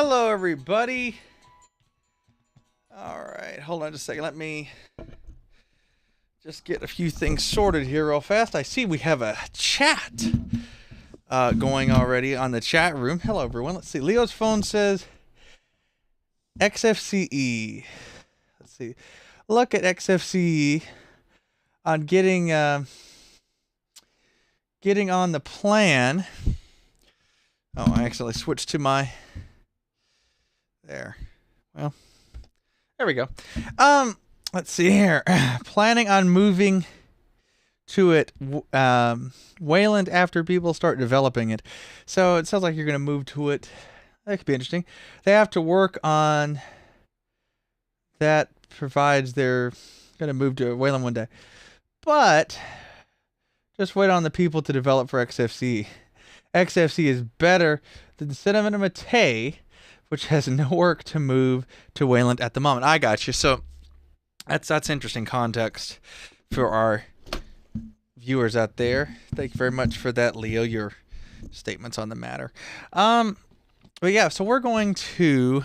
Hello, everybody. All right, hold on just a second. Let me just get a few things sorted here real fast. I see we have a chat going already on the chat room. Hello, everyone. Let's see. Leo's phone says XFCE. Let's see. Look at XFCE on getting on the plan. Oh, I accidentally switched to my... There. Well, there we go. Let's see here. Planning on moving to it, Wayland, after people start developing it. So it sounds like you're going to move to it. That could be interesting. They have to work on that. Provides they're going to move to Wayland one day. But just wait on the people to develop for XFCE. XFCE is better than Cinnamon and Matei, which has no work to move to Wayland at the moment. I got you. So that's interesting context for our viewers out there. Thank you very much for that, Leo, your statements on the matter. But yeah, so we're going to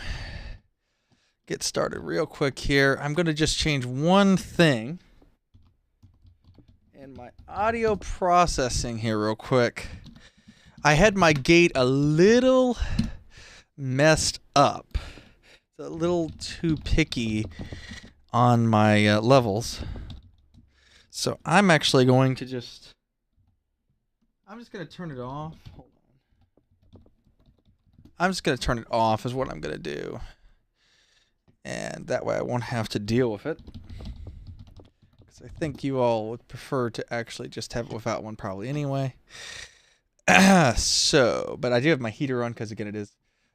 get started real quick here. I'm going to just change one thing in my audio processing here real quick. I had my gate a little messed up. It's a little too picky on my levels. So I'm actually going to I'm just going to turn it off. Hold on. I'm just going to turn it off is what I'm going to do. And that way I won't have to deal with it. Because I think you all would prefer to actually just have it without one probably anyway. But I do have my heater on because, again, it is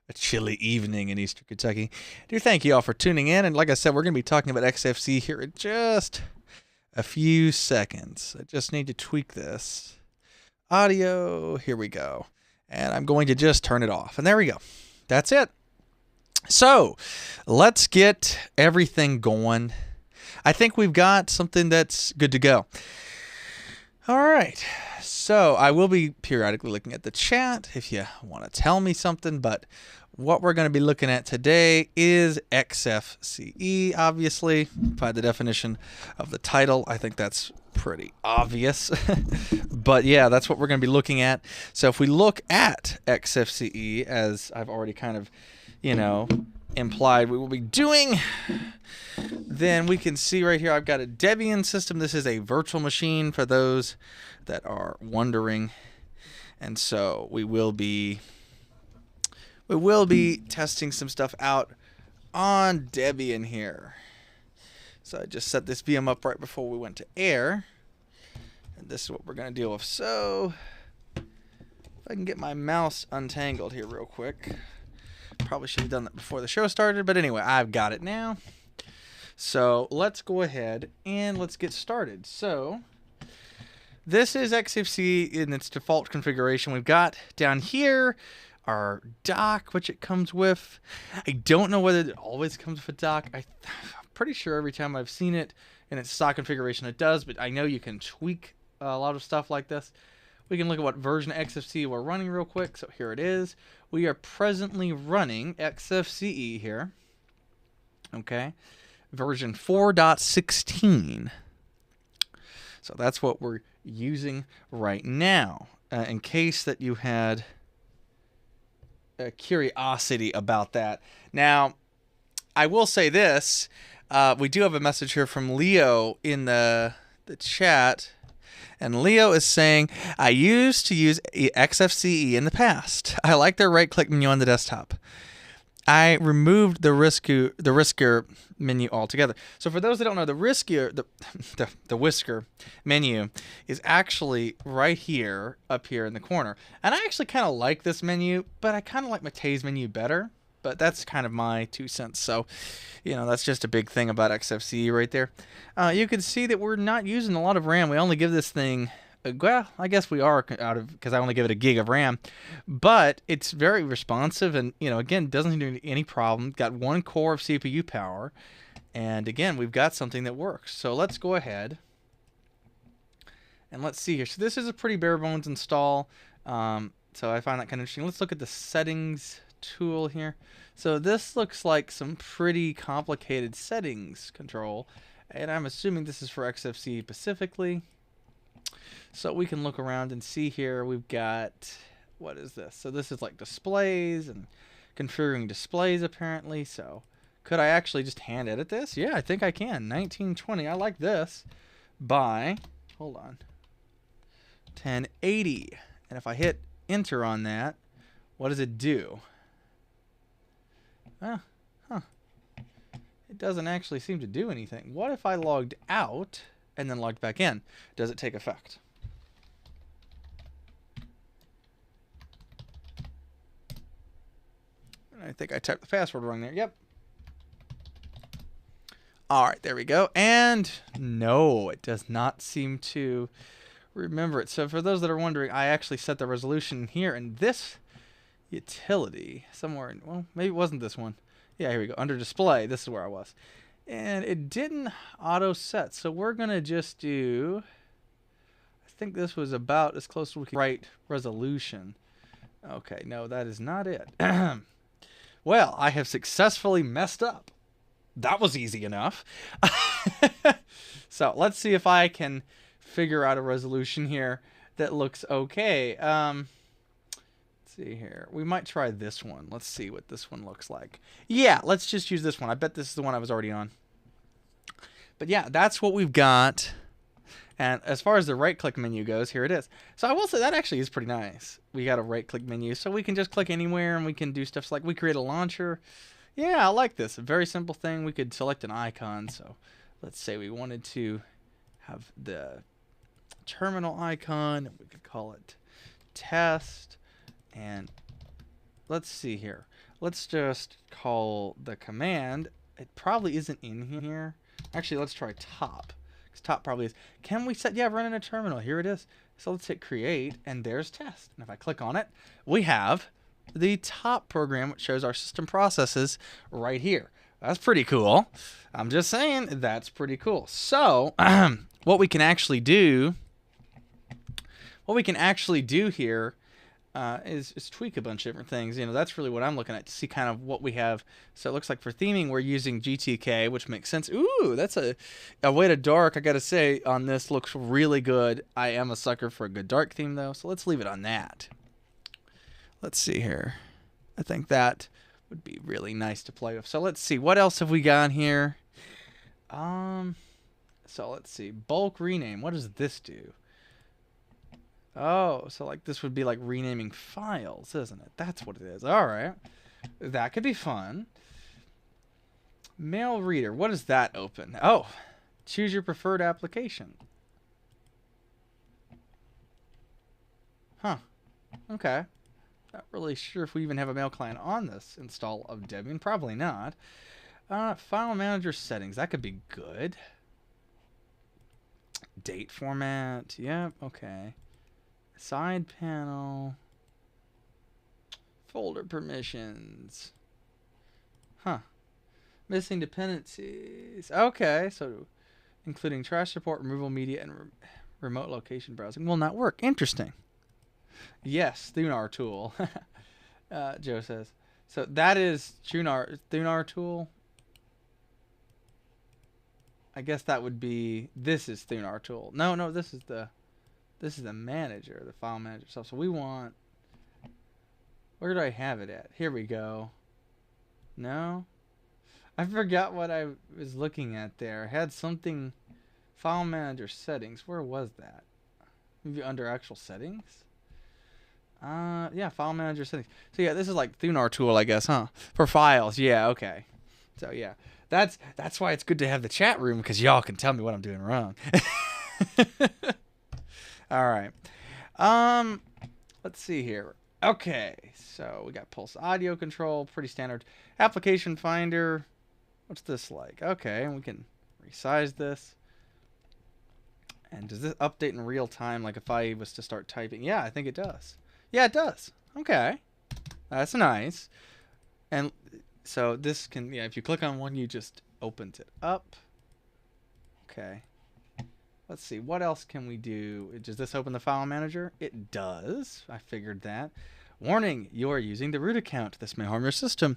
a chilly evening in Eastern Kentucky. I do thank you all for tuning in. And like I said, we're going to be talking about XFC here in just a few seconds. I just need to tweak this. Audio, here we go. And I'm going to just turn it off. And there we go. That's it. So let's get everything going. I think we've got something that's good to go. All right. So I will be periodically looking at the chat if you want to tell me something, but what we're going to be looking at today is XFCE, obviously, by the definition of the title. I think that's pretty obvious, but yeah, that's what we're going to be looking at. So if we look at XFCE, as I've already kind of, implied we will be doing, then we can see right here I've got a Debian system. This is a virtual machine for those that are wondering. And so we will be testing some stuff out on Debian here. So I just set this VM up right before we went to air. And this is what we're going to deal with. So if I can get my mouse untangled here real quick. Probably should have done that before the show started, but anyway, I've got it now. So let's go ahead and let's get started. So this is XFCE in its default configuration. We've got down here our dock, which it comes with. I don't know whether it always comes with a dock. I'm pretty sure every time I've seen it in its stock configuration it does, but I know you can tweak a lot of stuff like this. We can look at what version of XFCE we're running real quick. So here it is. We are presently running XFCE here. Okay. Version 4.16. So that's what we're using right now. In case that you had a curiosity about that. Now, I will say this. We do have a message here from Leo in the chat. And Leo is saying, I used to use XFCE in the past. I like their right-click menu on the desktop. I removed the Whisker menu altogether. So for those that don't know, the Whisker menu is actually right here, up here in the corner. And I actually kind of like this menu, but I kind of like Matei's menu better. But that's kind of my 2 cents. So, that's just a big thing about XFCE right there. You can see that we're not using a lot of RAM. We only give this thing, well, I guess we are because I only give it a gig of RAM. But it's very responsive and, again, doesn't do any problem. Got 1 core of CPU power. And, again, we've got something that works. So let's go ahead and let's see here. So this is a pretty bare bones install. So I find that kind of interesting. Let's look at the settings tool here. So this looks like some pretty complicated settings control, and I'm assuming this is for XFCE specifically. So we can look around and see here we've got, what is this? So this is like displays and configuring displays apparently. So could I actually just hand edit this? Yeah, I think I can. 1920, I like this. By, hold on, 1080. And if I hit enter on that, what does it do? It doesn't actually seem to do anything. What if I logged out and then logged back in? Does it take effect? I think I typed the password wrong there. Yep. All right, there we go. And no, it does not seem to remember it. So for those that are wondering, I actually set the resolution here in this utility somewhere in, well, maybe it wasn't this one. Yeah, here we go. Under display, this is where I was. And it didn't auto set. So we're going to just do, I think this was about as close as we can write resolution. Okay, no, that is not it. Well, I have successfully messed up. That was easy enough. So let's see if I can figure out a resolution here that looks okay. Let's see here. We might try this one. Let's see what this one looks like. Yeah, let's just use this one. I bet this is the one I was already on. But yeah, that's what we've got. And as far as the right-click menu goes, here it is. So I will say that actually is pretty nice. We got a right-click menu, so we can just click anywhere, and we can do stuff like we create a launcher. Yeah, I like this. A very simple thing. We could select an icon. So let's say we wanted to have the terminal icon. We could call it test. And let's see here. Let's just call the command. It probably isn't in here. Actually, let's try top. Because top probably is. Can we set? Yeah, run in a terminal. Here it is. So let's hit create, and there's test. And if I click on it, we have the top program, which shows our system processes right here. That's pretty cool. I'm just saying, that's pretty cool. So what we can actually do here is tweak a bunch of different things. You know, that's really what I'm looking at to see kind of what we have. So it looks like for theming, we're using GTK, which makes sense. Ooh, that's a way to dark. I got to say, on this looks really good. I am a sucker for a good dark theme, though. So let's leave it on that. Let's see here. I think that would be really nice to play with. So let's see. What else have we got here? So let's see. Bulk rename. What does this do? Oh, so like this would be like renaming files, isn't it? That's what it is. All right. That could be fun. Mail reader. What does that open? Oh, choose your preferred application. Huh. Okay. Not really sure if we even have a mail client on this install of Debian. Probably not. File manager settings. That could be good. Date format. Yep. Okay. Side panel. Folder permissions. Huh. Missing dependencies. Okay. So including trash support, removal media, and remote location browsing will not work. Interesting. Yes, Thunar tool. Joe says. So that is Thunar tool. I guess that would be, this is Thunar tool. No, this is the manager, the file manager stuff. So we want, where do I have it at? Here we go. No? I forgot what I was looking at there. I had something, file manager settings. Where was that? Maybe under actual settings? Yeah, file manager settings. So yeah, this is like Thunar tool, I guess, huh? For files. Yeah, okay. So yeah, that's why it's good to have the chat room, because y'all can tell me what I'm doing wrong. All right. Let's see here. Okay, so we got pulse audio control, pretty standard. Application finder. What's this like? Okay, and we can resize this. And does this update in real time, like if I was to start typing? Yeah, I think it does. Yeah, it does. Okay. That's nice. And so this can, yeah, if you click on one, you just opens it up. Okay. Let's see. What else can we do? Does this open the file manager? It does. I figured that. Warning, you are using the root account. This may harm your system.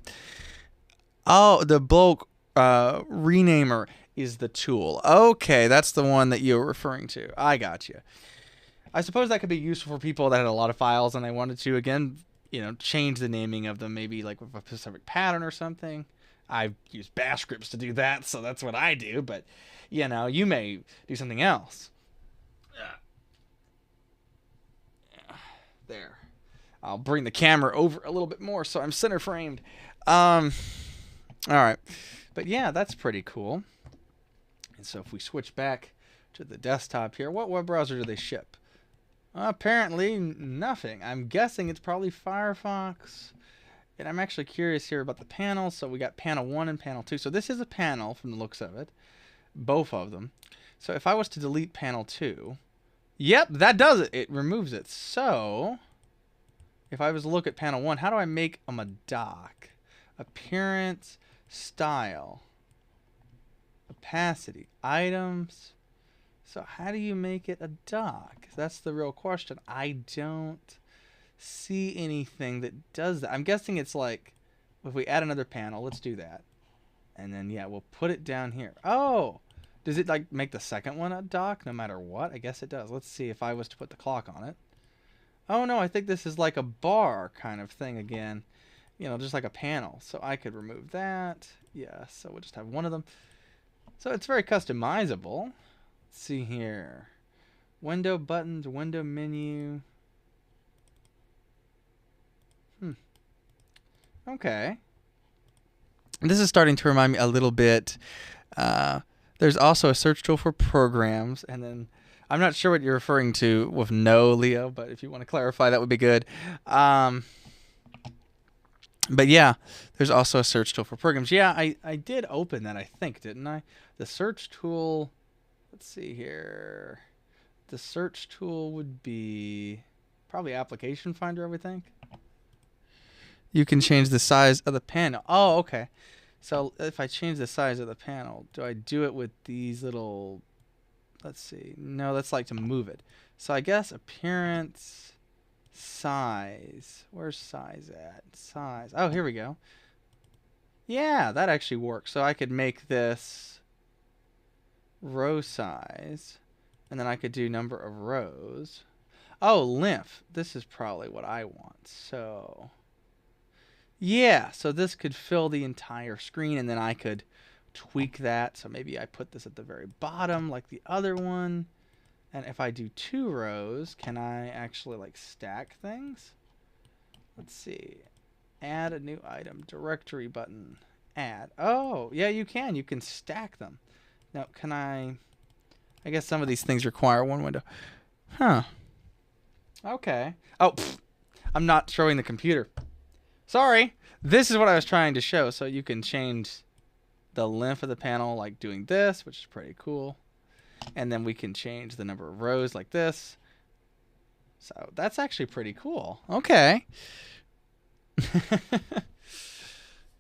Oh, the bulk renamer is the tool. Okay, that's the one that you're referring to. I got you. I suppose that could be useful for people that had a lot of files and they wanted to, again, change the naming of them, maybe like with a specific pattern or something. I've used bash scripts to do that, so that's what I do, but, you may do something else. There. I'll bring the camera over a little bit more so I'm center framed. All right. But yeah, that's pretty cool. And so if we switch back to the desktop here, what web browser do they ship? Apparently nothing. I'm guessing it's probably Firefox. And I'm actually curious here about the panels. So we got panel 1 and panel 2. So this is a panel from the looks of it. Both of them. So if I was to delete panel 2, yep, that does it. It removes it. So if I was to look at panel 1, how do I make them a dock? Appearance, style, opacity, items. So how do you make it a dock? That's the real question. I don't see anything that does that. I'm guessing it's like, if we add another panel, let's do that. And then, yeah, we'll put it down here. Oh, does it like make the second one a dock no matter what? I guess it does. Let's see if I was to put the clock on it. Oh, no, I think this is like a bar kind of thing again. Just like a panel. So I could remove that. Yeah, so we'll just have one of them. So it's very customizable. Let's see here. Window buttons, window menu. Okay. This is starting to remind me a little bit. There's also a search tool for programs. And then I'm not sure what you're referring to with no, Leo, but if you want to clarify, that would be good. But yeah, there's also a search tool for programs. Yeah, I did open that, I think, didn't I? The search tool, let's see here. The search tool would be probably Application Finder, I would think. You can change the size of the panel. Oh, okay. So if I change the size of the panel, do I do it with these little, let's see. No, that's like to move it. So I guess appearance, size. Where's size at? Size. Oh, here we go. Yeah, that actually works. So I could make this row size, and then I could do number of rows. Oh, length. This is probably what I want. So yeah, so this could fill the entire screen, and then I could tweak that. So maybe I put this at the very bottom like the other one. And if I do 2 rows, can I actually like stack things? Let's see. Add a new item. Directory button. Add. Oh, yeah, you can. You can stack them. Now, can I guess some of these things require one window. Huh. Okay. Oh, I'm not showing the computer. Sorry. This is what I was trying to show. So you can change the length of the panel like doing this, which is pretty cool. And then we can change the number of rows like this. So that's actually pretty cool. Okay.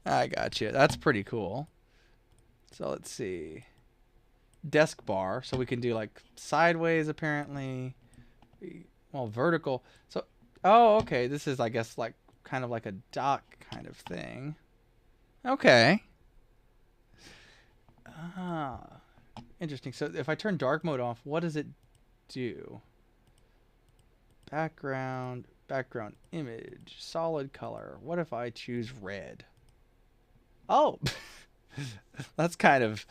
I got you. That's pretty cool. So let's see. Desk bar. So we can do like sideways apparently. Well, vertical. So, oh, okay. This is, I guess, like kind of like a dock kind of thing. Okay. Interesting. So if I turn dark mode off, what does it do? Background image, solid color. What if I choose red? Oh, that's kind of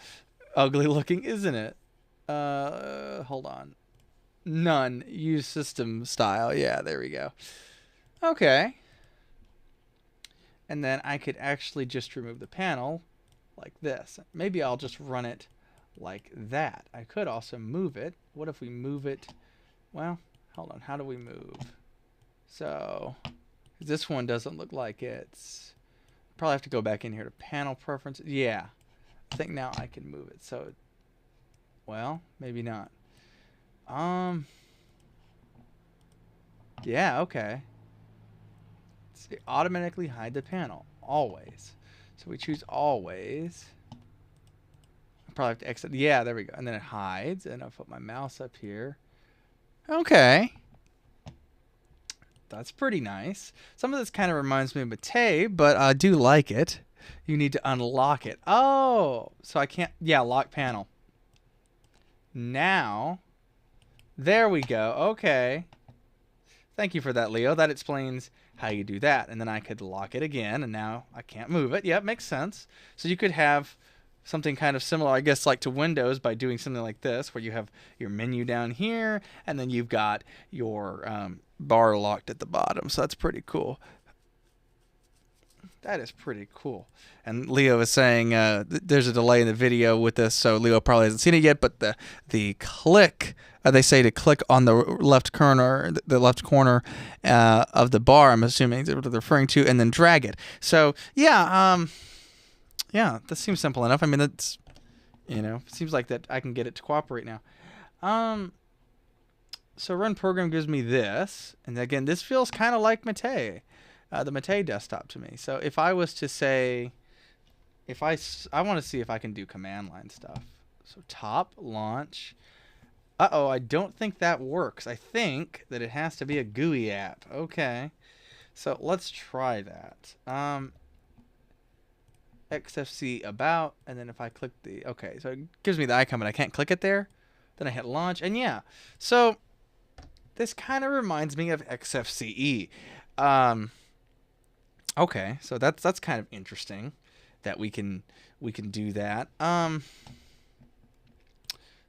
ugly looking, isn't it? Hold on. None. Use system style. Yeah, there we go. Okay. And then I could actually just remove the panel like this. Maybe I'll just run it like that. I could also move it. What if we move it? Well, hold on. How do we move? So this one doesn't look like it's. Probably have to go back in here to panel preferences. Yeah, I think now I can move it. So, well, maybe not. Yeah, okay. Let's see, automatically hide the panel always. So we choose always. I probably have to exit. Yeah, there we go. And then it hides. And I'll put my mouse up here. Okay. That's pretty nice. Some of this kind of reminds me of Mate, but I do like it. You need to unlock it. Oh, so I can't, yeah, lock panel. Now, there we go. Okay. Thank you for that, Leo. That explains how you do that. And then I could lock it again, and now I can't move it. Yep, makes sense. So you could have something kind of similar, I guess, like to Windows by doing something like this, where you have your menu down here, and then you've got your bar locked at the bottom. So that's pretty cool. That is pretty cool. And Leo is saying there's a delay in the video with this, so Leo probably hasn't seen it yet. But the click, they say to click on the left corner, of the bar. I'm assuming that's what they're referring to, and then drag it. So yeah, yeah, that seems simple enough. I mean, that's, seems like that I can get it to cooperate now. So run program gives me this, and again, this feels kind of like Mate. The Mate desktop to me. So if I was to say, I want to see if I can do command line stuff. So top, launch. Uh-oh, I don't think that works. I think that it has to be a GUI app. Okay. So let's try that. XFCE about, and then if I click the, okay, so it gives me the icon, but I can't click it there. Then I hit launch, and yeah. So this kind of reminds me of XFCE. Okay, so that's kind of interesting that we can do that.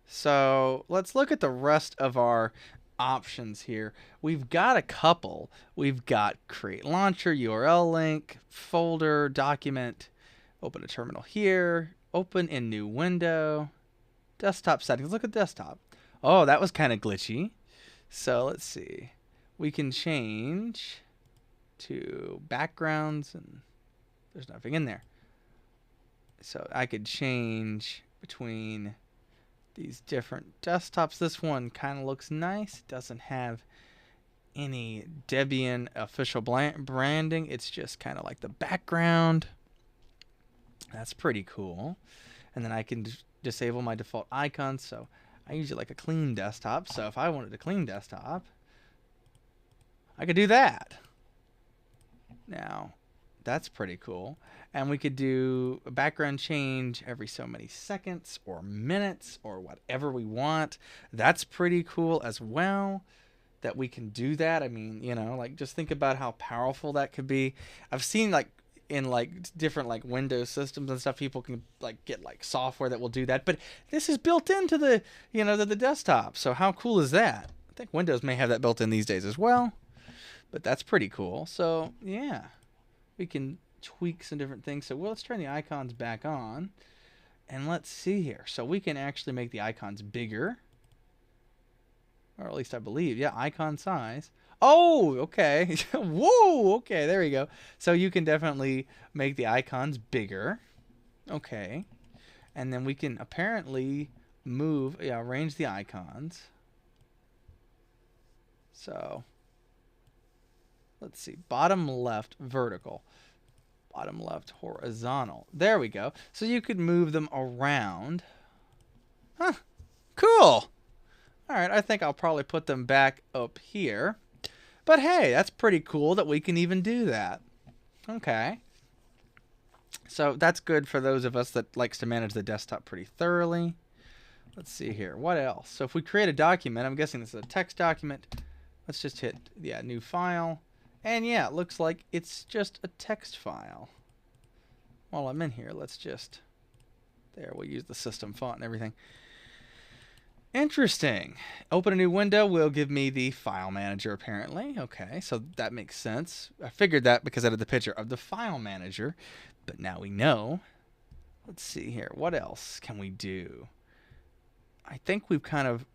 So let's look at the rest of our options here. We've got a couple. We've got create launcher, URL link, folder, document, open a terminal here, open in new window, desktop settings. Look at desktop. Oh, that was kind of glitchy. So let's see. We can change to backgrounds, and there's nothing in there. So I could change between these different desktops. This one kind of looks nice. It doesn't have any Debian official branding. It's just kind of like the background. That's pretty cool. And then I can disable my default icons. So I usually like a clean desktop. So if I wanted a clean desktop, I could do that. Now, that's pretty cool. And we could do a background change every so many seconds or minutes or whatever we want. That's pretty cool as well, that we can do that. I mean, like, just think about how powerful that could be. I've seen, like, in like different like Windows systems and stuff, people can like get like software that will do that. But this is built into the, the desktop. So how cool is that? I think Windows may have that built in these days as well. But that's pretty cool. So yeah, we can tweak some different things. So let's turn the icons back on, and let's see here. So we can actually make the icons bigger, or at least I believe. Yeah, icon size. Oh, okay. Whoa, okay, there we go. So you can definitely make the icons bigger. Okay. And then we can apparently arrange the icons. So let's see, bottom left vertical, bottom left horizontal. There we go. So you could move them around. Huh, cool. All right, I think I'll probably put them back up here. But hey, that's pretty cool that we can even do that. Okay. So that's good for those of us that likes to manage the desktop pretty thoroughly. Let's see here. What else? So if we create a document, I'm guessing this is a text document. Let's just hit, new file. And yeah, it looks like it's just a text file. While I'm in here, let's just, we'll use the system font and everything. Interesting. Open a new window will give me the file manager, apparently. Okay, so that makes sense. I figured that because I had the picture of the file manager, but now we know. Let's see here. What else can we do? I think we've kind of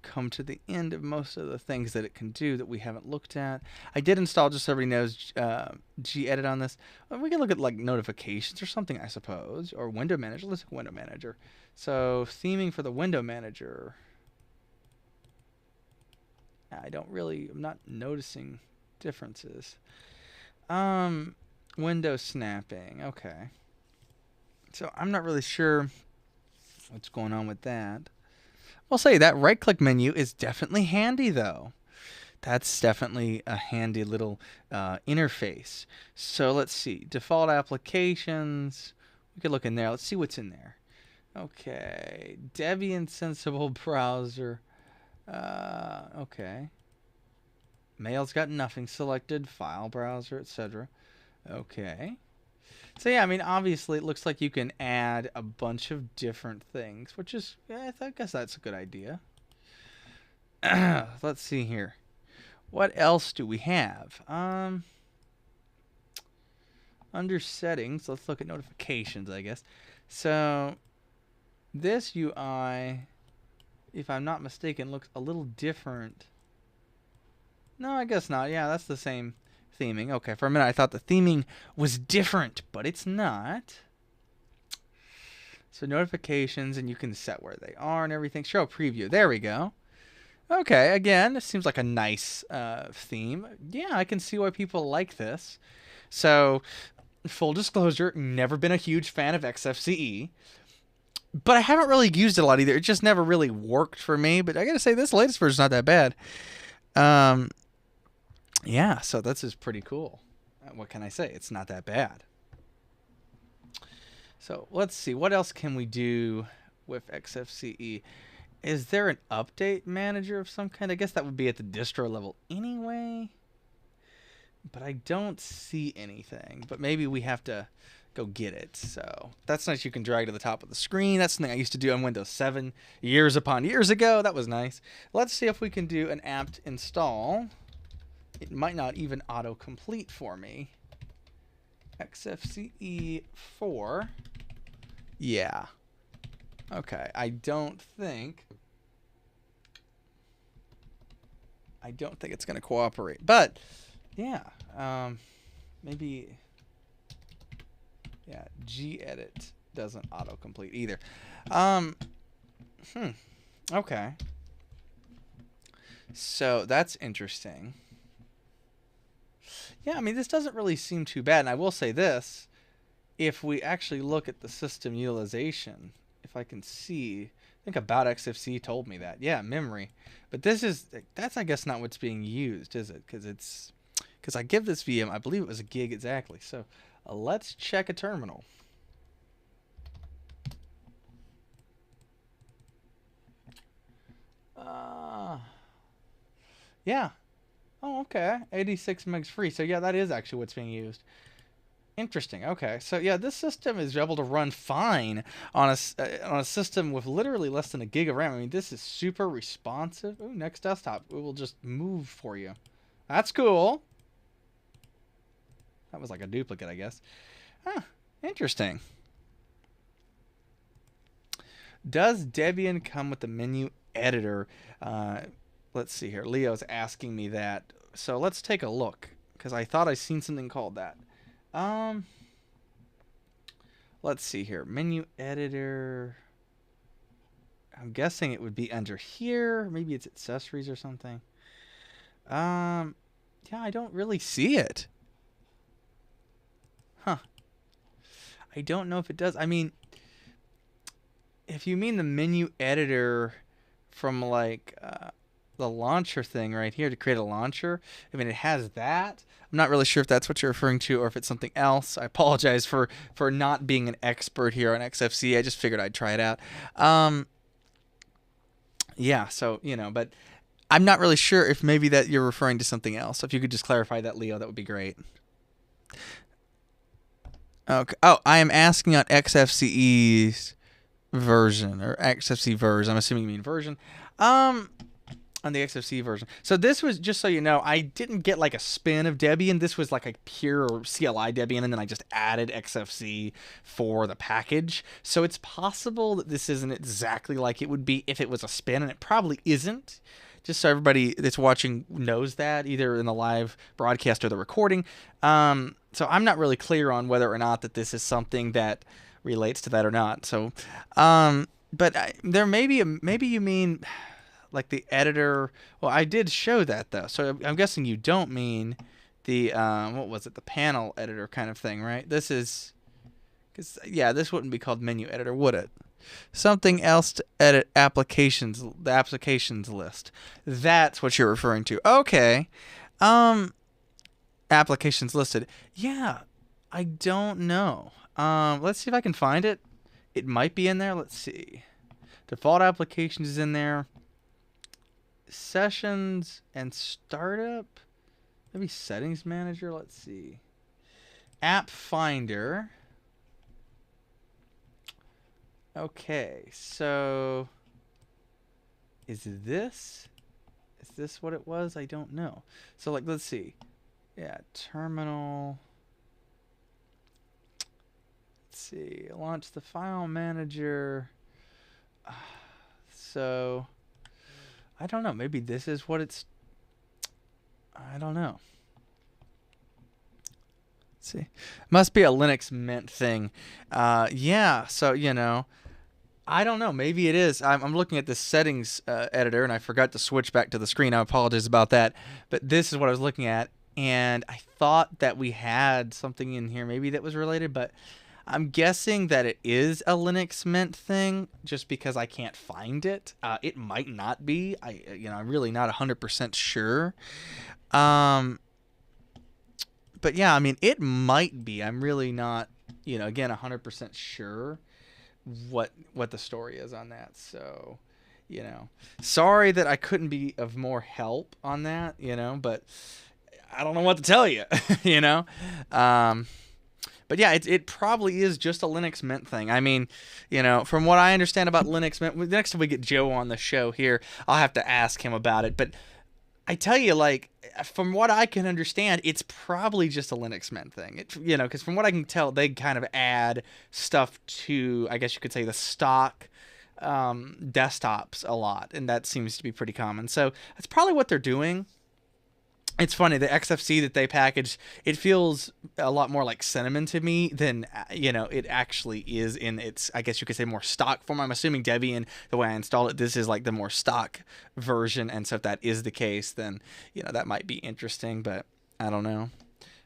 come to the end of most of the things that it can do that we haven't looked at. I did install, just so everybody knows, gedit on this. We can look at like notifications or something, I suppose, or window manager. Let's look at window manager. So theming for the window manager. I'm not noticing differences. Window snapping. Okay. So I'm not really sure what's going on with that. I'll say that right-click menu is definitely handy, though. That's definitely a handy little interface. So let's see. Default applications. We could look in there. Let's see what's in there. Okay. Debian Sensible Browser. Okay. Mail's got nothing selected. File browser, etc. Okay. So yeah, I mean, obviously it looks like you can add a bunch of different things, which is, yeah, I guess that's a good idea. Let's see here. What else do we have? Under settings, let's look at notifications, I guess. So this UI, if I'm not mistaken, looks a little different. No, I guess not. Yeah, that's the same theming. Okay, for a minute I thought the theming was different, but it's not. So notifications, and you can set where they are and everything. Show preview. There we go. Okay, again, this seems like a nice theme. Yeah, I can see why people like this. So, full disclosure, never been a huge fan of XFCE. But I haven't really used it a lot either. It just never really worked for me. But I gotta say, this latest version's not that bad. Yeah, so this is pretty cool. What can I say? It's not that bad. So let's see. What else can we do with XFCE? Is there an update manager of some kind? I guess that would be at the distro level anyway. But I don't see anything. But maybe we have to go get it. So that's nice. You can drag to the top of the screen. That's something I used to do on Windows 7 years upon years ago. That was nice. Let's see if we can do an apt install. It might not even auto-complete for me. XFCE 4. Yeah. Okay. I don't think it's going to cooperate. But, yeah. Maybe... Yeah, gedit doesn't auto-complete either. Okay. So, that's interesting. Yeah, I mean, this doesn't really seem too bad. And I will say this. If we actually look at the system utilization, if I can see, I think About XFCE told me that. Yeah, memory. But that's, I guess, not what's being used, is it? Because I give this VM, I believe it was a gig exactly. So let's check a terminal. Yeah. Oh, okay. 86 megs free. So yeah, that is actually what's being used. Interesting. Okay. So yeah, this system is able to run fine on a system with literally less than a gig of RAM. I mean, this is super responsive. Ooh, next desktop. It will just move for you. That's cool. That was like a duplicate, I guess. Huh. Interesting. Does Debian come with the menu editor? Let's see here. Leo's asking me that. So let's take a look, because I thought I seen something called that. Let's see here. Menu editor. I'm guessing it would be under here. Maybe it's accessories or something. Yeah, I don't really see it. Huh. I don't know if it does. I mean, if you mean the menu editor from like the launcher thing right here to create a launcher, I mean, it has that. I'm not really sure if that's what you're referring to or if it's something else. I apologize for not being an expert here on XFCE. I just figured I'd try it out. Yeah, so, you know, but I'm not really sure if maybe that you're referring to something else. So if you could just clarify that, Leo, that would be great. Okay. Oh, I am asking on XFCE's version, or XFCE version. I'm assuming you mean version. On the XFCE version. So this was, just so you know, I didn't get like a spin of Debian. This was like a pure CLI Debian, and then I just added XFCE for the package. So it's possible that this isn't exactly like it would be if it was a spin, and it probably isn't. Just so everybody that's watching knows that, either in the live broadcast or the recording. So I'm not really clear on whether or not that this is something that relates to that or not. So, but there may be maybe you mean like the editor. Well, I did show that though, so I'm guessing you don't mean the what was it, the panel editor kind of thing, right? This is, because yeah, this wouldn't be called menu editor, would it? Something else to edit applications, the applications list. That's what you're referring to. Okay. Applications listed. Yeah, I don't know. Let's see if I can find it. It might be in there. Let's see. Default applications is in there. Sessions and startup. Maybe settings manager. Let's see. App Finder. Okay, so is this what it was? I don't know. So like, let's see. Yeah, terminal. Let's see. Launch the file manager. So I don't know. Maybe this is what it's. I don't know. Let's see. Must be a Linux Mint thing. Yeah. So I don't know. Maybe it is. I'm looking at the settings editor, and I forgot to switch back to the screen. I apologize about that. But this is what I was looking at, and I thought that we had something in here maybe that was related, but I'm guessing that it is a Linux Mint thing just because I can't find it. It might not be. I'm really not 100% sure. But yeah, I mean, it might be. I'm really not, again, 100% sure what the story is on that. So, sorry that I couldn't be of more help on that, but I don't know what to tell you, But yeah, it probably is just a Linux Mint thing. I mean, from what I understand about Linux Mint, next time we get Joe on the show here, I'll have to ask him about it. But I tell you, like, from what I can understand, it's probably just a Linux Mint thing. Because from what I can tell, they kind of add stuff to, I guess you could say, the stock desktops a lot, and that seems to be pretty common. So that's probably what they're doing. It's funny, the XFCE that they packaged, it feels a lot more like Cinnamon to me than, it actually is in its, I guess you could say, more stock form. I'm assuming Debian, the way I installed it, this is like the more stock version. And so if that is the case, then, that might be interesting, but I don't know.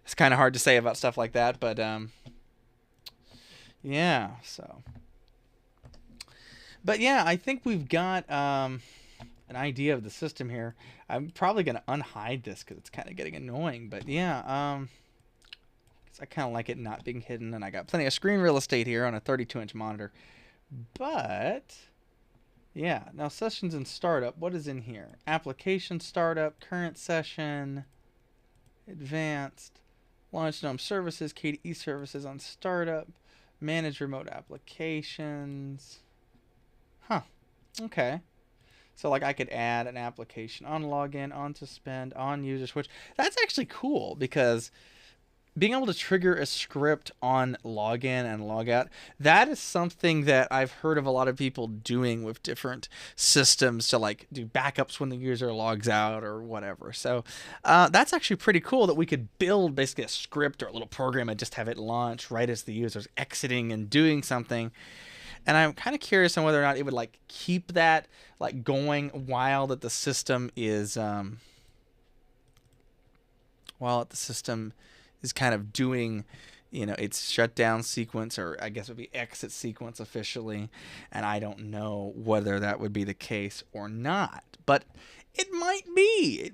It's kind of hard to say about stuff like that, but, yeah, so. But yeah, I think we've got, an idea of the system here. I'm probably going to unhide this because it's kind of getting annoying, but yeah, I kind of like it not being hidden, and I got plenty of screen real estate here on a 32-inch monitor. But yeah, now sessions and startup, what is in here? Application startup, current session, advanced, launch GNOME services, KDE services on startup, manage remote applications. Huh. Okay. So like I could add an application on login, on suspend, on user switch. That's actually cool because being able to trigger a script on login and logout, that is something that I've heard of a lot of people doing with different systems to like do backups when the user logs out or whatever. So that's actually pretty cool that we could build basically a script or a little program and just have it launch right as the user's exiting and doing something. And I'm kind of curious on whether or not it would like keep that like going while that the system is kind of doing, its shutdown sequence, or I guess it would be exit sequence officially. And I don't know whether that would be the case or not, but it might be.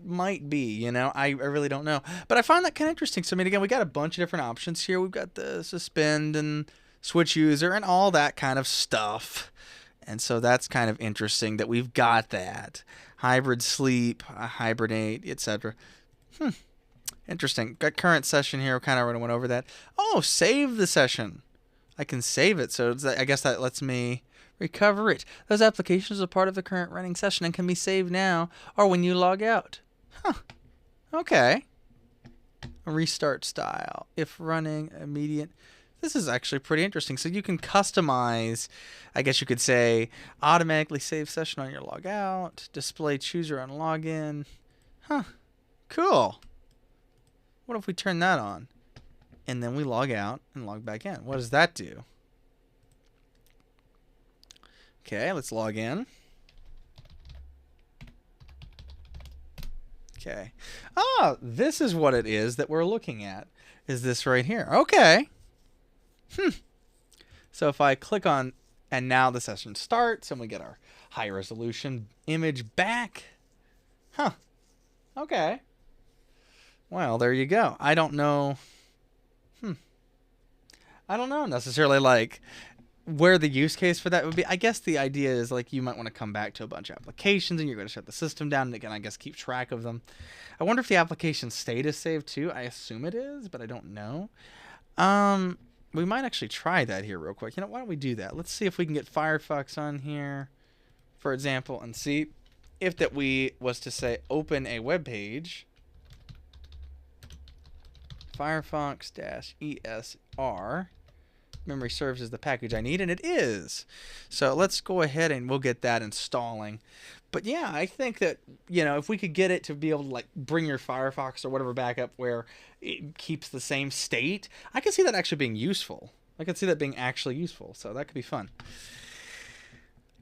I really don't know. But I find that kind of interesting. So I mean, again, we got a bunch of different options here. We've got the suspend and switch user and all that kind of stuff. And so that's kind of interesting that we've got that. Hybrid sleep, hibernate, etc. Interesting. Got current session here. Kind of already went over that. Oh, save the session. I can save it. So I guess that lets me recover it. Those applications are part of the current running session and can be saved now or when you log out. Okay. Restart style. If running, immediate. This is actually pretty interesting. So you can customize, I guess you could say, automatically save session on your logout, display chooser on login. Cool. What if we turn that on? And then we log out and log back in. What does that do? Okay, let's log in. Okay. This is what it is that we're looking at. Is this right here. Okay. So if I click on And now the session starts, and we get our high resolution image back. Huh. Okay. Well, there you go. I don't know. I don't know necessarily like where the use case for that would be. I guess the idea is like you might want to come back to a bunch of applications and you're going to shut the system down and it can, I guess, keep track of them. I wonder if the application state is saved too. I assume it is, but I don't know. We might actually try that here real quick. You know, why don't we do that? Let's see if we can get Firefox on here, for example, and see if that we was to say open a web page. Firefox-ESR. Memory serves as the package I need, and it is. So let's go ahead and we'll get that installing. But yeah, I think that, you know, if we could get it to be able to like bring your Firefox or whatever back up where it keeps the same state, I can see that actually being useful. I can see that being actually useful. So that could be fun.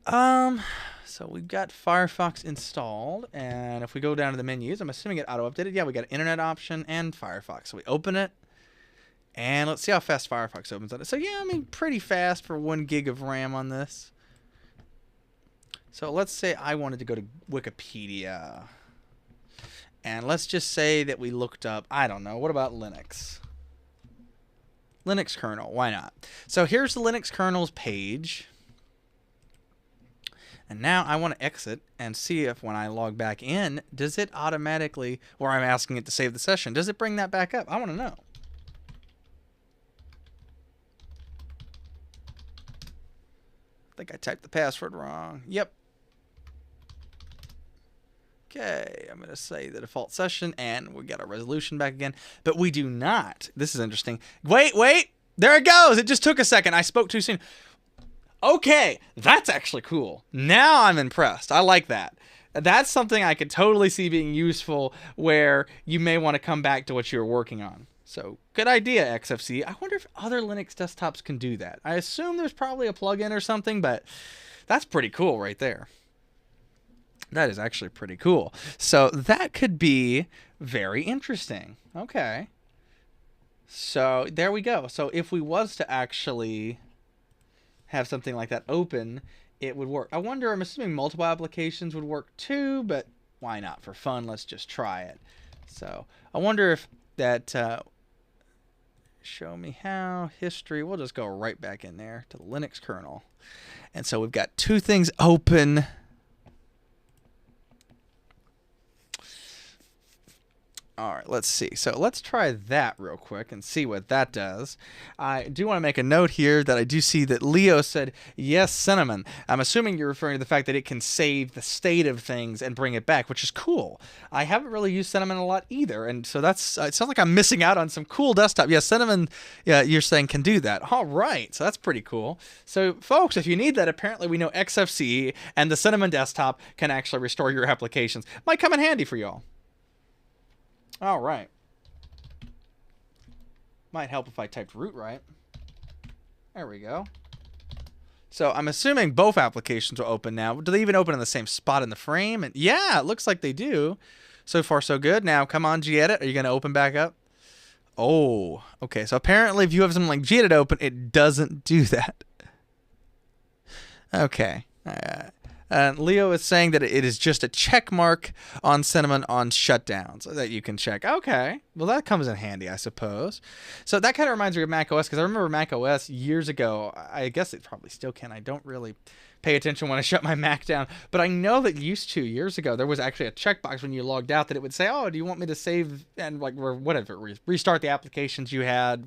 So we've got Firefox installed, and if we go down to the menus, I'm assuming it auto-updated. Yeah, we got an internet option and Firefox. So we open it. And let's see how fast Firefox opens on it. So yeah, I mean, pretty fast for 1 gig of RAM on this. So let's say I wanted to go to Wikipedia. And let's just say that we looked up, I don't know, what about Linux? Linux kernel, why not? So here's the Linux kernel's page. And now I want to exit and see if when I log back in, does it automatically, or I'm asking it to save the session, does it bring that back up? I want to know. I think I typed the password wrong. Yep. Okay, I'm going to say the default session, and we got our resolution back again. But we do not. This is interesting. Wait. There it goes. It just took a second. I spoke too soon. Okay, that's actually cool. Now I'm impressed. I like that. That's something I could totally see being useful where you may want to come back to what you were working on. So, good idea, XFCE. I wonder if other Linux desktops can do that. I assume there's probably a plugin or something, but that's pretty cool right there. That is actually pretty cool. So, that could be very interesting. Okay. So, there we go. So, if we was to actually have something like that open, it would work. I wonder, I'm assuming multiple applications would work too, but why not? For fun, let's just try it. So, I wonder if that... show me how, history, we'll just go right back in there to the Linux kernel. And so we've got 2 things open. All right, let's see. So let's try that real quick and see what that does. I do want to make a note here that I do see that Leo said, yes, Cinnamon. I'm assuming you're referring to the fact that it can save the state of things and bring it back, which is cool. I haven't really used Cinnamon a lot either, and so that's it sounds like I'm missing out on some cool desktop. Yeah, Cinnamon, yeah, you're saying can do that. All right, so that's pretty cool. So, folks, if you need that, apparently we know XFCE and the Cinnamon desktop can actually restore your applications. Might come in handy for y'all. All right. Might help if I typed root right. There we go. So I'm assuming both applications will open now. Do they even open in the same spot in the frame? And yeah, it looks like they do. So far, so good. Now, come on, gedit. Are you going to open back up? Oh, okay. So apparently if you have something like gedit open, it doesn't do that. Okay. Leo is saying that it is just a check mark on Cinnamon on shutdowns that you can check. Okay. Well, that comes in handy, I suppose. So that kind of reminds me of macOS, because I remember macOS years ago. I guess it probably still can. I don't really pay attention when I shut my Mac down. But I know that years ago, there was actually a checkbox when you logged out that it would say, oh, do you want me to save and like or whatever, restart the applications you had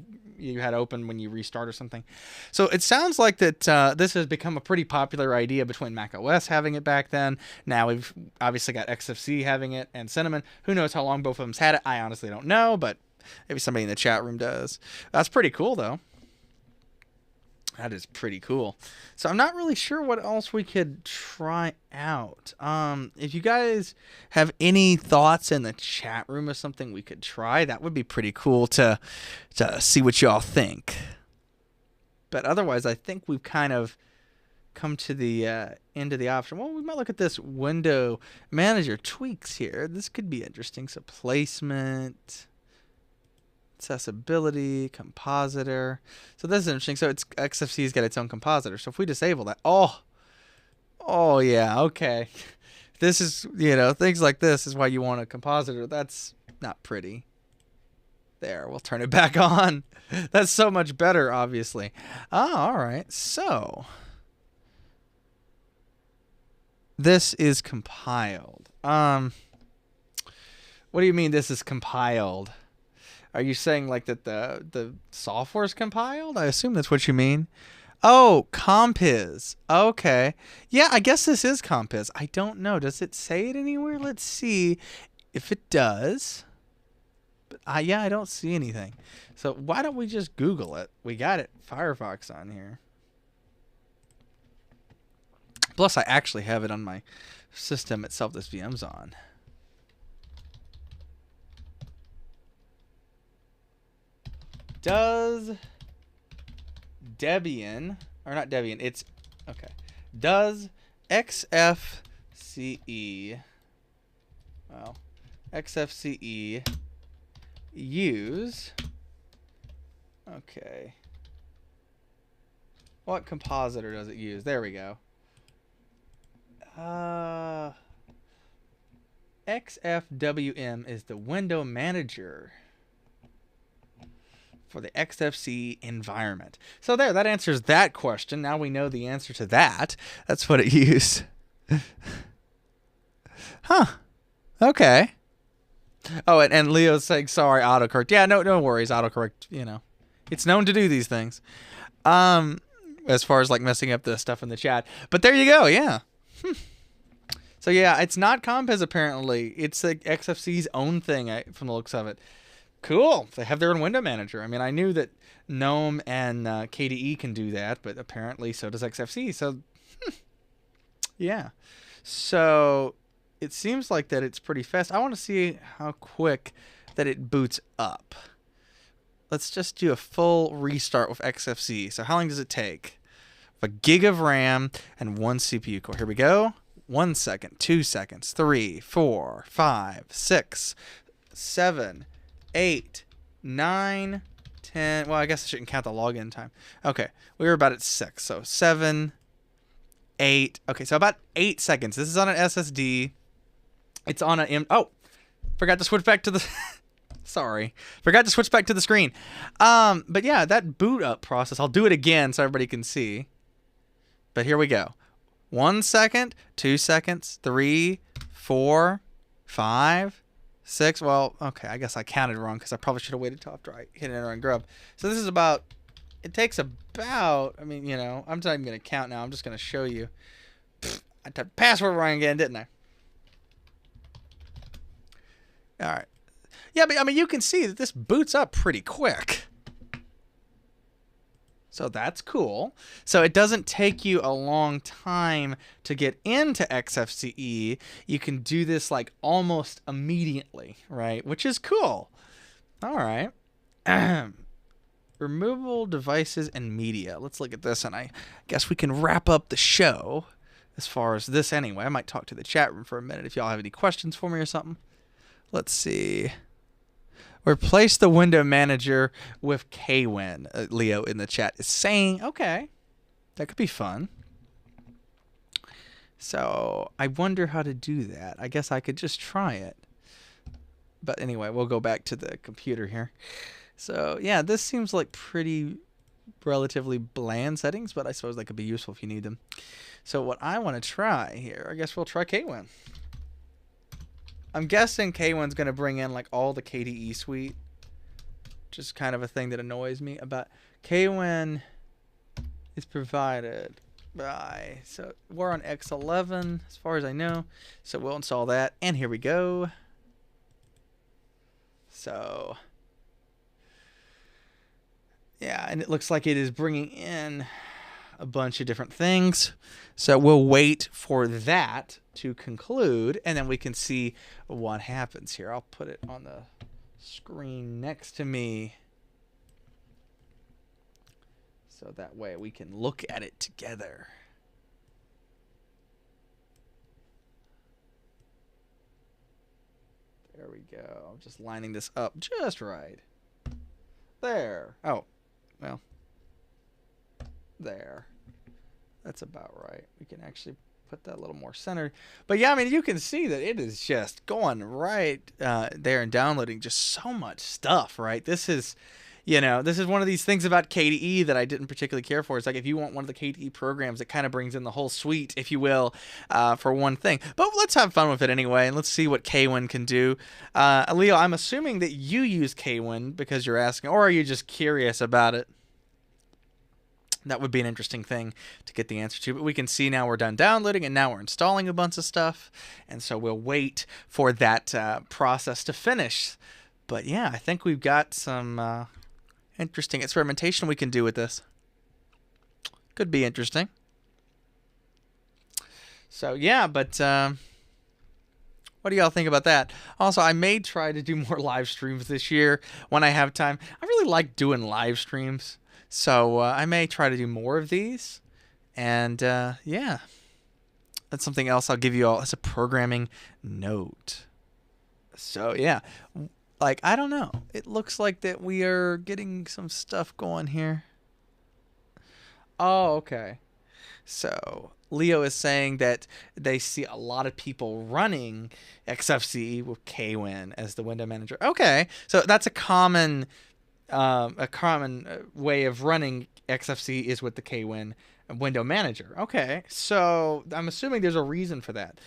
open when you restart or something. So it sounds like that this has become a pretty popular idea between macOS having it back then. Now we've obviously got XFCE having it and Cinnamon. Who knows how long both of them's had it? I honestly don't know, but maybe somebody in the chat room does. That's pretty cool, though. That is pretty cool. So I'm not really sure what else we could try out. If you guys have any thoughts in the chat room of something we could try, that would be pretty cool to see what y'all think. But otherwise, I think we've kind of come to the end of the option. Well, we might look at this window manager tweaks here. This could be interesting. So placement, accessibility, compositor. So this is interesting. So it's XFCE's got its own compositor. So if we disable that, oh yeah, okay. This is, things like this is why you want a compositor. That's not pretty. There, we'll turn it back on. That's so much better, obviously. Oh, all right. So this is compiled. What do you mean this is compiled? Are you saying like that the software's compiled? I assume that's what you mean. Oh, Compiz. Okay. Yeah, I guess this is Compiz. I don't know. Does it say it anywhere? Let's see if it does. But yeah, I don't see anything. So why don't we just Google it? We got it. Firefox on here. Plus, I actually have it on my system itself. This VM's on. Does Debian, or not Debian, it's, okay. Does XFCE, well, XFCE use, okay. What compositor does it use? There we go. XFWM is the window manager for the XFCE environment. So there, that answers that question. Now we know the answer to that. That's what it used. Huh. Okay. Oh, and Leo's saying, sorry, autocorrect. Yeah, no worries, autocorrect, it's known to do these things. As far as like messing up the stuff in the chat. But there you go, yeah. So yeah, it's not Compiz apparently. It's like XFCE's own thing from the looks of it. Cool. They have their own window manager. I mean, I knew that GNOME and KDE can do that, but apparently so does XFCE. So, yeah. So, it seems like that it's pretty fast. I want to see how quick that it boots up. Let's just do a full restart with XFCE. So, how long does it take? A gig of RAM and 1 CPU core. Here we go. 1 second, 2 seconds, 3, 4, 5, 6, 7, 8, 9, 10. Well, I guess I shouldn't count the login time. Okay, we were about at 6. So 7, 8. Okay, so about 8 seconds. This is on an SSD. It's on a forgot to switch back to the sorry. Forgot to switch back to the screen. But yeah, that boot up process, I'll do it again so everybody can see. But here we go. 1 second, 2 seconds, 3, 4, 5, 6. Well, okay, I guess I counted wrong because I probably should have waited till after I hit enter and grub. So this is about, it takes about, I mean, I'm not even going to count now. I'm just going to show you. I typed password wrong again, didn't I? All right. Yeah, but I mean, you can see that this boots up pretty quick. So that's cool. So it doesn't take you a long time to get into XFCE. You can do this like almost immediately, right? Which is cool. All right. Removable devices and media. Let's look at this, and I guess we can wrap up the show as far as this anyway. I might talk to the chat room for a minute if y'all have any questions for me or something. Let's see. Replace the window manager with KWin. Leo in the chat is saying, okay, that could be fun. So I wonder how to do that. I guess I could just try it. But anyway, we'll go back to the computer here. So yeah, this seems like pretty relatively bland settings, but I suppose that could be useful if you need them. So what I want to try here, I guess we'll try KWin. I'm guessing KWin's going to bring in like all the KDE suite. Just kind of a thing that annoys me about KWin is provided by, so we're on X11 as far as I know. So we'll install that, and here we go. So yeah, and it looks like it is bringing in a bunch of different things. So we'll wait for that to conclude, and then we can see what happens here. I'll put it on the screen next to me so that way we can look at it together. There we go. I'm just lining this up just right. There. Oh, well, there. That's about right. We can actually put that a little more centered. But yeah, I mean, you can see that it is just going right there and downloading just so much stuff, right? This is, this is one of these things about KDE that I didn't particularly care for. It's like if you want one of the KDE programs, it kind of brings in the whole suite, if you will, for one thing. But let's have fun with it anyway, and let's see what Kwin can do. Leo, I'm assuming that you use Kwin because you're asking, or are you just curious about it? That would be an interesting thing to get the answer to. But we can see now we're done downloading, and now we're installing a bunch of stuff. And so we'll wait for that process to finish. But yeah, I think we've got some interesting experimentation we can do with this. Could be interesting. So yeah, but what do y'all think about that? Also, I may try to do more live streams this year when I have time. I really like doing live streams. So I may try to do more of these. And yeah, that's something else I'll give you all as a programming note. So yeah, like, I don't know. It looks like that we are getting some stuff going here. Oh, okay. So Leo is saying that they see a lot of people running XFCE with Kwin as the window manager. Okay, so that's a common way of running XFCE is with the Kwin window manager. Okay, so I'm assuming there's a reason for that.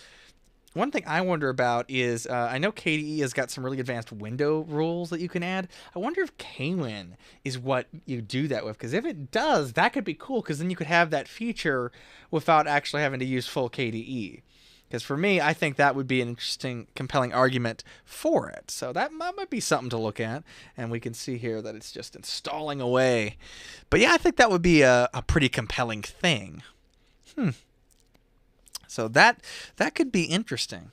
One thing I wonder about is, I know KDE has got some really advanced window rules that you can add. I wonder if Kwin is what you do that with, because if it does, that could be cool, because then you could have that feature without actually having to use full KDE. Because for me, I think that would be an interesting, compelling argument for it. So that might be something to look at. And we can see here that it's just installing away. But yeah, I think that would be a pretty compelling thing. So that could be interesting.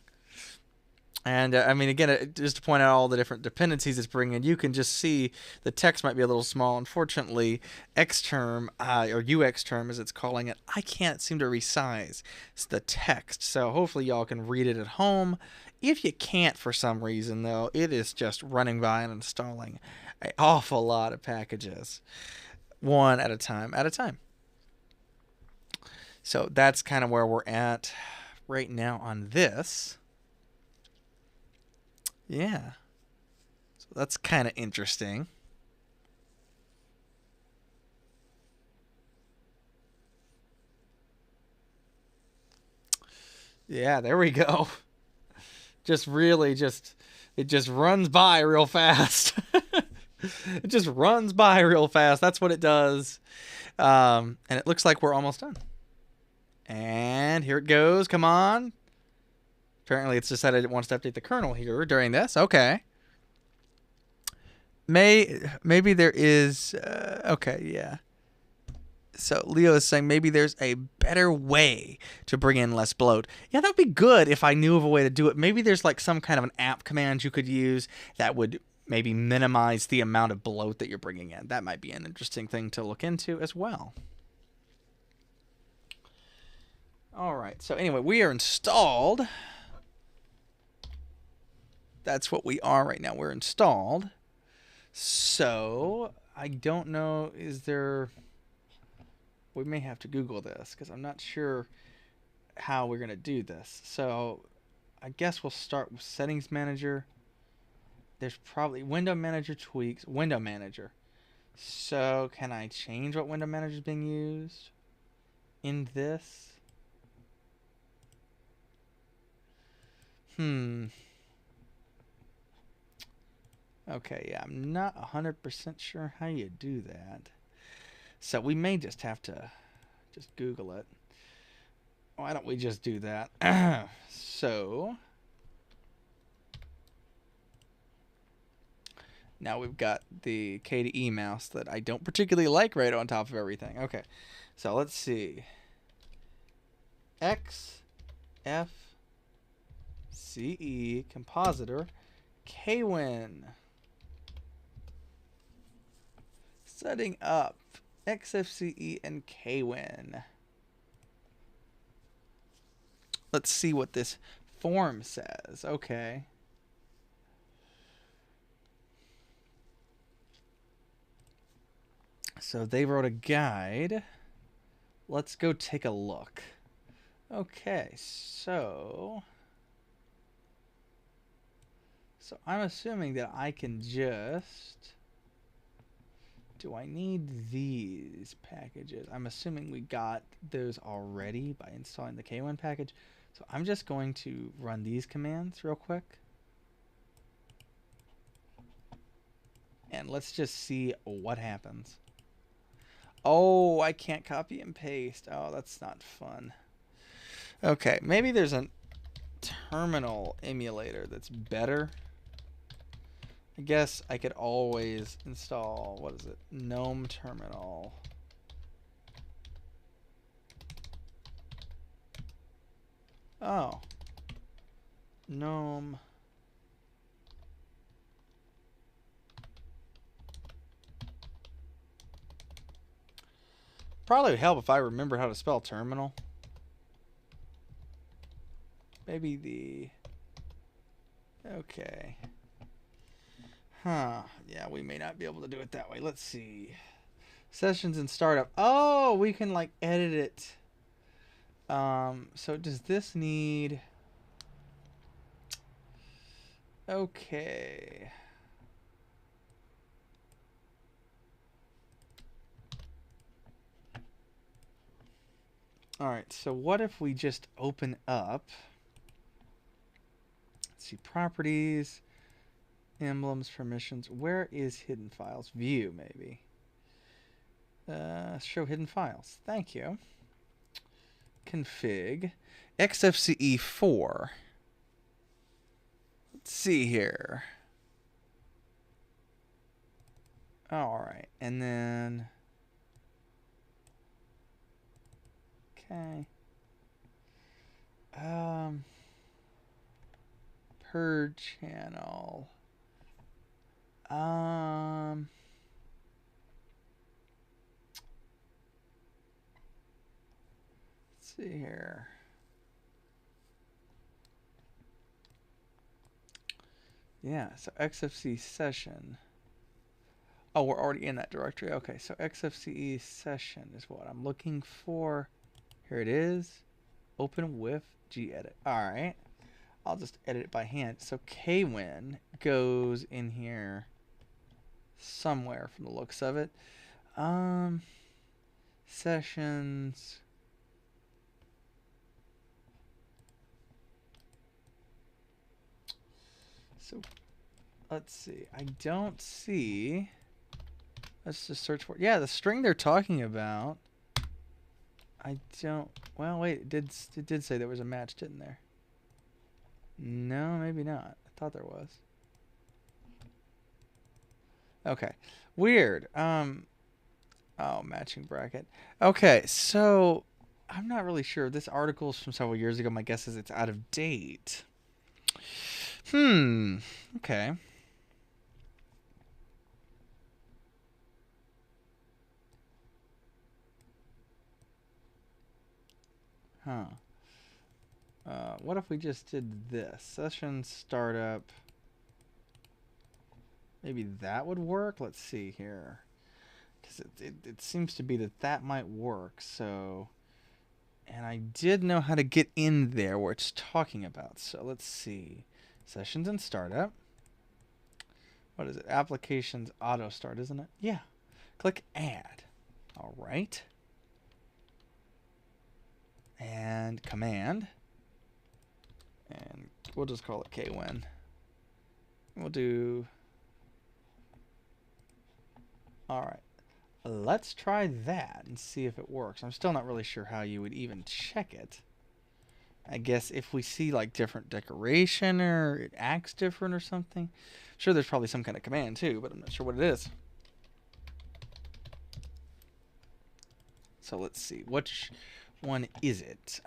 And I mean, again, just to point out all the different dependencies it's bringing, you can just see the text might be a little small. Unfortunately, Xterm, or UXterm as it's calling it, I can't seem to resize the text. So hopefully y'all can read it at home. If you can't for some reason, though, it is just running by and installing an awful lot of packages, one at a time. So that's kind of where we're at right now on this. Yeah. So that's kind of interesting. Yeah, there we go. Just really it just runs by real fast. It just runs by real fast. That's what it does. And it looks like we're almost done. And here it goes. Come on. Apparently it's decided it wants to update the kernel here during this. Okay. Maybe there is... okay, yeah. So Leo is saying maybe there's a better way to bring in less bloat. Yeah, that would be good if I knew of a way to do it. Maybe there's like some kind of an app command you could use that would maybe minimize the amount of bloat that you're bringing in. That might be an interesting thing to look into as well. All right, so anyway, we are installed. That's what we are right now. We're installed. So I don't know, is there... We may have to Google this because I'm not sure how we're going to do this. So I guess we'll start with Settings Manager. There's probably Window Manager tweaks, Window Manager. So can I change what Window Manager is being used in this? Okay, yeah, I'm not 100% sure how you do that. So we may just have to just Google it. Why don't we just do that? So now we've got the KDE mouse that I don't particularly like right on top of everything. Okay, so let's see. XFCE compositor Kwin. Setting up XFCE and Kwin. Let's see what this form says. Okay. So they wrote a guide. Let's go take a look. Okay, so I'm assuming that I can just... Do I need these packages? I'm assuming we got those already by installing the K1 package. So I'm just going to run these commands real quick. And let's just see what happens. Oh, I can't copy and paste. Oh, that's not fun. Okay, maybe there's a terminal emulator that's better. I guess I could always install, what is it? GNOME terminal. Oh. GNOME. Probably would help if I remember how to spell terminal. Maybe the... Okay. Huh. Yeah, we may not be able to do it that way. Let's see. Sessions and startup. Oh, we can like edit it. So does this need... Okay. Alright, so what if we just open up... Let's see, properties... Emblems, permissions. Where is hidden files? View, maybe. Show hidden files. Thank you. Config. XFCE 4. Let's see here. Alright. And then... Okay. Per channel. Let's see here. Yeah, so XFCE session. Oh, we're already in that directory. Okay, so XFCE session is what I'm looking for. Here it is. Open with gedit. All right. I'll just edit it by hand. So kwin goes in here somewhere from the looks of it. Sessions. So let's see. I don't see. Let's just search for it. Yeah, the string they're talking about. I don't. Well, wait. It did say there was a match, didn't there? No, maybe not. I thought there was. Okay. Weird. Oh, matching bracket. Okay, so I'm not really sure. This article is from several years ago. My guess is it's out of date. Okay. Huh. What if we just did this? Session startup. Maybe that would work? Let's see here. Because it seems to be that might work. So, and I did know how to get in there where it's talking about. So let's see. Sessions and startup. What is it? Applications auto start, isn't it? Yeah. Click add. All right. And command. And we'll just call it kwin. We'll do... All right. Let's try that and see if it works. I'm still not really sure how you would even check it. I guess if we see like different decoration or it acts different or something. Sure, there's probably some kind of command too, but I'm not sure what it is. So let's see. Which one is it?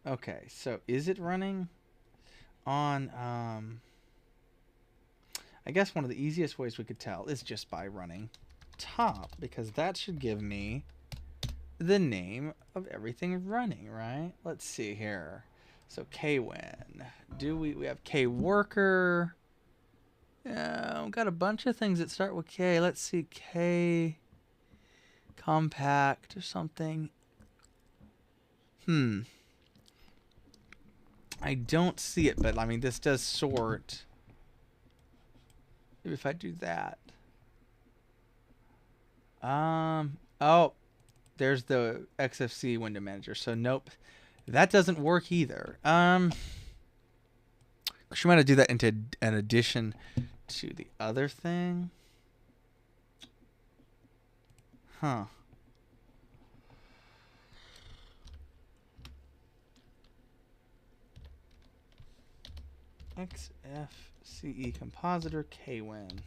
Okay, so is it running on... I guess one of the easiest ways we could tell is just by running top, because that should give me the name of everything running, right? Let's see here. So kwin. We have kworker. I've got a bunch of things that start with K. Let's see, K compact or something. I don't see it, but I mean, this does sort. Maybe if I do that. Oh, there's the XFCE window manager. So nope, that doesn't work either. She might have do that into an addition to the other thing. Huh. XFCE compositor KWin.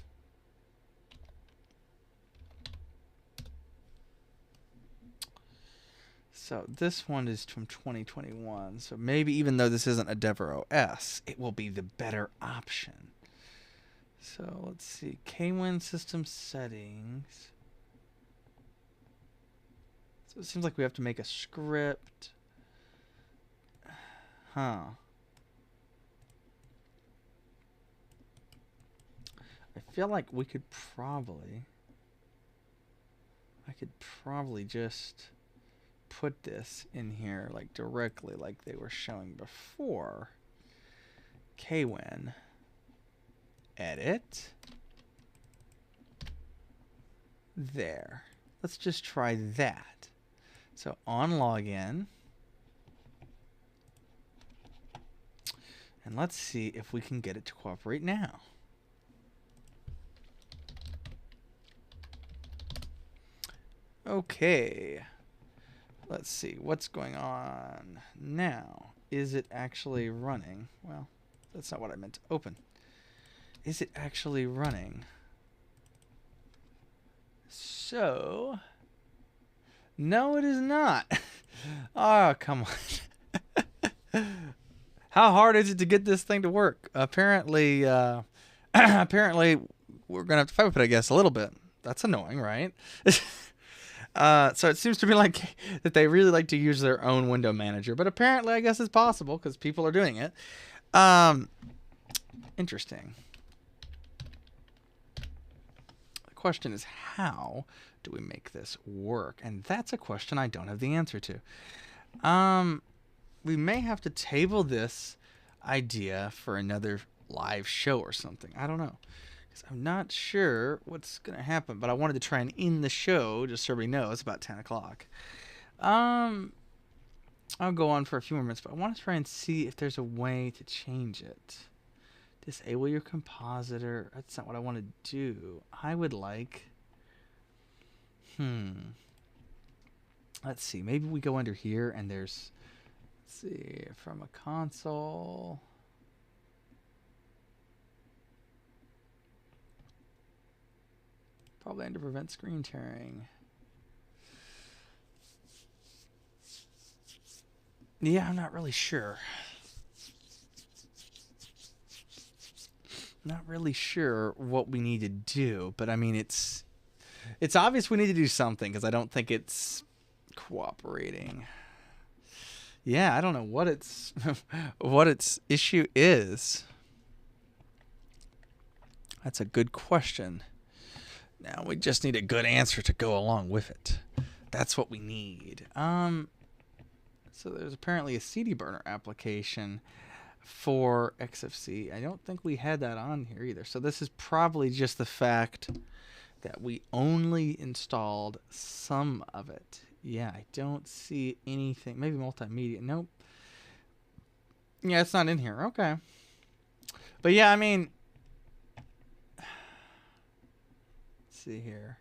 So this one is from 2021. So maybe even though this isn't a Dever OS, it will be the better option. So let's see. KWin system settings. So it seems like we have to make a script. Huh. I feel like we could probably... I could probably just put this in here like directly like they were showing before. KWin. Edit. There. Let's just try that. So on login. And let's see if we can get it to cooperate now. Okay. Let's see what's going on now. Is it actually running? Well, that's not what I meant to open. Is it actually running? So, no, it is not. Oh, come on. How hard is it to get this thing to work? Apparently, apparently, we're gonna have to fight with it, I guess, a little bit. That's annoying, right? So it seems to be like that they really like to use their own window manager, but apparently I guess it's possible because people are doing it. Interesting. The question is, how do we make this work? And that's a question I don't have the answer to. We may have to table this idea for another live show or something. I don't know. I'm not sure what's going to happen, but I wanted to try and end the show just so everybody knows it's about 10 o'clock. I'll go on for a few more minutes, but I want to try and see if there's a way to change it. Disable your compositor. That's not what I want to do. I would like... Let's see. Maybe we go under here and there's... Let's see. From a console... Probably under prevent screen tearing. Yeah, I'm not really sure. Not really sure what we need to do, but I mean, it's obvious we need to do something because I don't think it's cooperating. Yeah, I don't know what its what its issue is. That's a good question. Now we just need a good answer to go along with it. That's what we need. So there's apparently a CD burner application for XFCE. I don't think we had that on here either. So this is probably just the fact that we only installed some of it. Yeah, I don't see anything. Maybe multimedia. Nope. Yeah, it's not in here. Okay. But yeah, I mean... see here.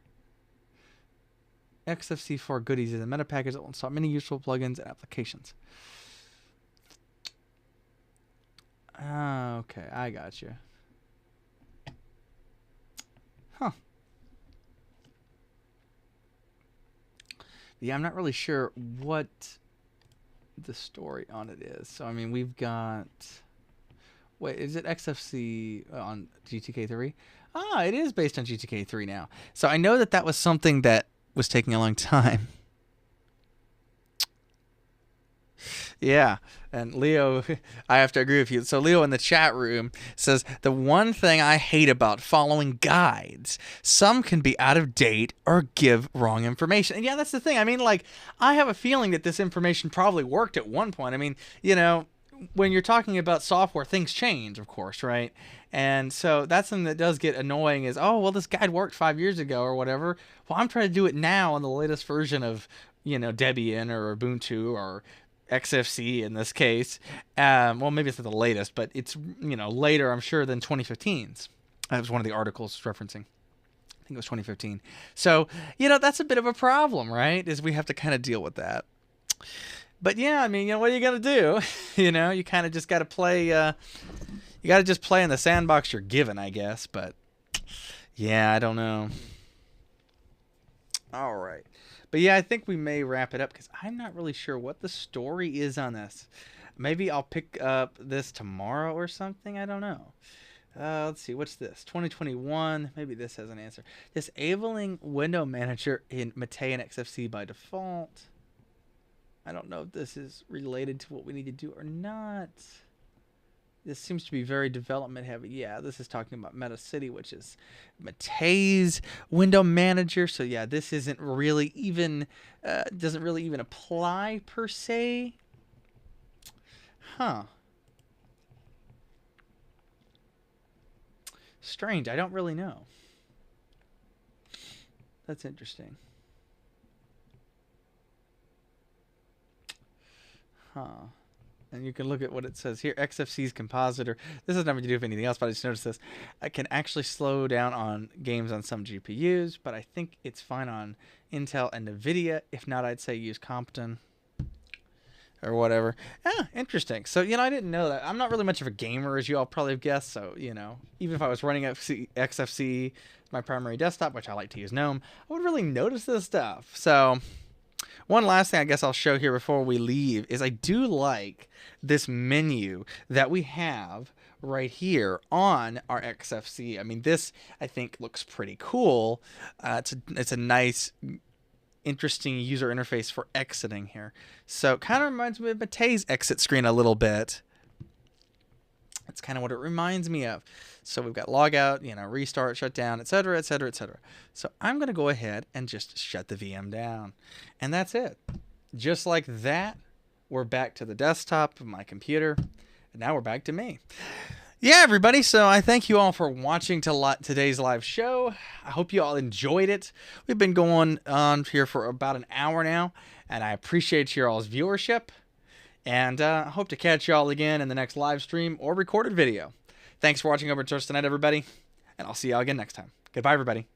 XFCE4 goodies is a meta package that will install many useful plugins and applications. Okay, I got you. Huh. Yeah, I'm not really sure what the story on it is. So, I mean, we've got... Wait, is it XFCE on GTK3? Ah, it is based on GTK3 now. So I know that that was something that was taking a long time. Yeah, and Leo, I have to agree with you. So Leo in the chat room says, the one thing I hate about following guides, some can be out of date or give wrong information. And yeah, that's the thing. I mean, like, I have a feeling that this information probably worked at one point. I mean, when you're talking about software, things change, of course, right? And so that's something that does get annoying is, oh, well, this guide worked 5 years ago or whatever. Well, I'm trying to do it now on the latest version of, Debian or Ubuntu or XFCE in this case. Well, maybe it's not the latest, but it's, later, I'm sure, than 2015's. That was one of the articles referencing. I think it was 2015. So, that's a bit of a problem, right? Is we have to kind of deal with that. But yeah, I mean, what are you going to do? You kind of just got to play, you got to just play in the sandbox you're given, I guess. But yeah, I don't know. All right. But yeah, I think we may wrap it up because I'm not really sure what the story is on this. Maybe I'll pick up this tomorrow or something. I don't know. Let's see. What's this? 2021. Maybe this has an answer. Disabling window manager in Mate and XFCE by default. I don't know if this is related to what we need to do or not. This seems to be very development heavy. Yeah, this is talking about Meta City, which is Mate's window manager. So yeah, this isn't really even, doesn't really even apply per se. Huh. Strange. I don't really know. That's interesting. Huh. And you can look at what it says here. XFCE's compositor. This has nothing to do with anything else, but I just noticed this. I can actually slow down on games on some GPUs, but I think it's fine on Intel and NVIDIA. If not, I'd say use Compton or whatever. Yeah, interesting. So, I didn't know that. I'm not really much of a gamer, as you all probably have guessed. So, even if I was running XFCE, my primary desktop, which I like to use GNOME, I would really notice this stuff. So one last thing I guess I'll show here before we leave is I do like this menu that we have right here on our XFCE. I mean, this I think looks pretty cool. It's a nice, interesting user interface for exiting here. So it kind of reminds me of Mate's exit screen a little bit. That's kind of what it reminds me of. So we've got logout, restart, shut down, etc., etc., etc. So I'm going to go ahead and just shut the VM down. And that's it. Just like that, we're back to the desktop of my computer. And now we're back to me. Yeah, everybody. So I thank you all for watching today's live show. I hope you all enjoyed it. We've been going on here for about an hour now. And I appreciate your all's viewership. And I hope to catch y'all again in the next live stream or recorded video. Thanks for watching over at Source Tonight, everybody. And I'll see y'all again next time. Goodbye, everybody.